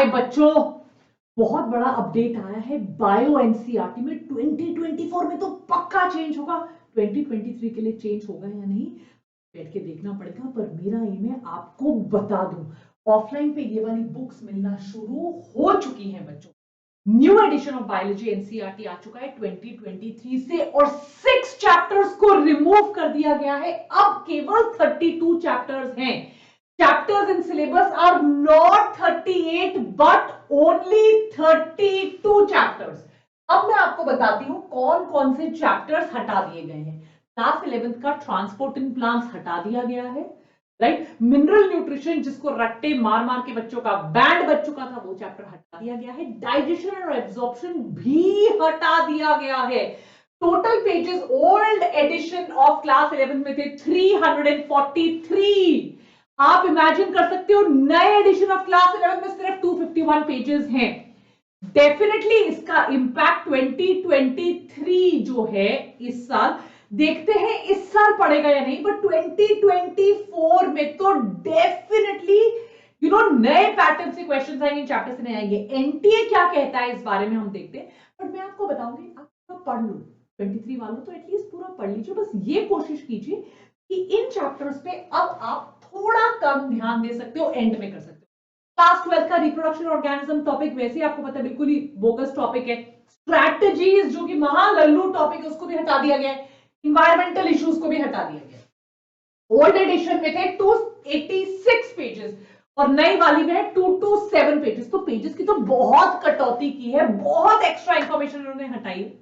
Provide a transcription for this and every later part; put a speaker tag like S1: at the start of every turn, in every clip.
S1: हाय बच्चों, बहुत बड़ा अपडेट आया है बायो एनसीईआरटी में। 2024 में तो पक्का चेंज होगा। 2023 के लिए चेंज होगा या नहीं बैठ के देखना पड़ेगा, पर मेरा एम है आपको बता दूं, ऑफलाइन पे ये वाली बुक्स मिलना शुरू हो चुकी हैं बच्चों। New edition of biology NCERT आ चुका है 2023 से और 6 चैप्टर्स को रिमूव कर दिया गया है। अब केवल 32 चैप्टर्स हैं। Chapters in syllabus are not 38 but only 32 chapters. अब मैं आपको बताती हूं कौन कौन से चैप्टर्स हटा दिए गए हैं। क्लास 11th का ट्रांसपोर्ट इन प्लांट्स हटा दिया गया है, राइट। मिनरल न्यूट्रिशन जिसको रट्टे मार मार के बच्चों का बैंड बच चुका था, वो चैप्टर हटा दिया गया है। डाइजेशन और एब्जॉर्प्शन भी हटा दिया गया है। Total pages old edition of class 11 में थे 343। आप इमेजिन कर सकते हो नए एडिशन ऑफ क्लास 11 में सिर्फ 251 पेजेस हैं। डेफिनेटली इसका इंपैक्ट 2023 जो है इस साल, देखते हैं इस साल पड़ेगा या नहीं, बट 2024 में तो डेफिनेटली नए पैटर्न से क्वेश्चंस आएंगे, चैप्टर से नहीं आएंगे। एनटीए क्या कहता है इस बारे में हम देखते हैं, बट मैं आपको बताऊंगी, आप पूरा पढ़ लो 23 वालों, तो एटलीस्ट पूरा पढ़ लीजिए। बस ये कोशिश कीजिए कि इन चैप्टर्स पे अब आप थोड़ा कम ध्यान दे सकते हो, एंड में कर सकते हो। क्लास 12 का रिप्रोडक्शन ऑर्गेनिज्म टॉपिक वैसे ही आपको पता है बिल्कुल ही बोगस टॉपिक है। स्ट्रैटेजीज जो कि महालल्लू टॉपिक है उसको भी हटा दिया गया है। इन्वायरमेंटल इश्यूज को भी हटा दिया गया है। ओल्ड एडिशन में थे 286 पेजेस और नई वाली में है 227 पेजेस। तो पेजेस की तो बहुत कटौती की है, बहुत एक्स्ट्रा इंफॉर्मेशन उन्होंने हटाई,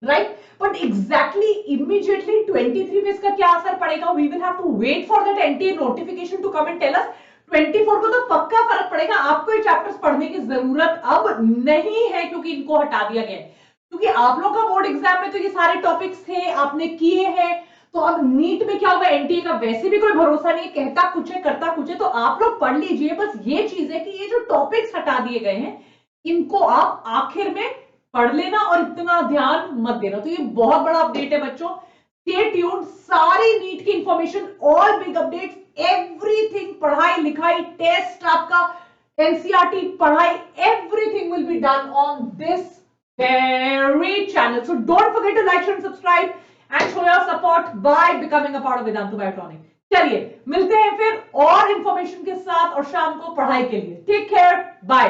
S1: राइट। बट एग्जैक्टली इमीडिएटली 23 में इसका क्या असर पड़ेगा, we will have to wait for that NTA notification to come and tell us. 24 को तो पक्का फर्क पड़ेगा। आपको ये चैप्टर्स पढ़ने की जरूरत अब नहीं है क्योंकि इनको हटा दिया गया है। क्योंकि आप लोग का बोर्ड एग्जाम में तो ये सारे टॉपिक्स थे, आपने किए हैं, तो अब नीट में क्या होगा, एनटीए का वैसे भी कोई भरोसा नहीं है, कहता कुछ है करता कुछ है। तो आप लोग पढ़ लीजिए। बस ये चीज है कि ये जो टॉपिक्स हटा दिए गए हैं इनको आप आखिर में पढ़ लेना और इतना ध्यान मत देना। तो ये बहुत बड़ा अपडेट है बच्चों। स्टे ट्यून्ड, सारी नीट की information, all big updates, everything, पढ़ाई लिखाई, टेस्ट, आपका एनसीईआरटी पढ़ाई, everything will be done on this very channel. So don't forget to like, share and subscribe and show your support by becoming a part of Vedantu Biotronic. चलिए मिलते हैं फिर और information के साथ और शाम को पढ़ाई के लिए। Take care, bye.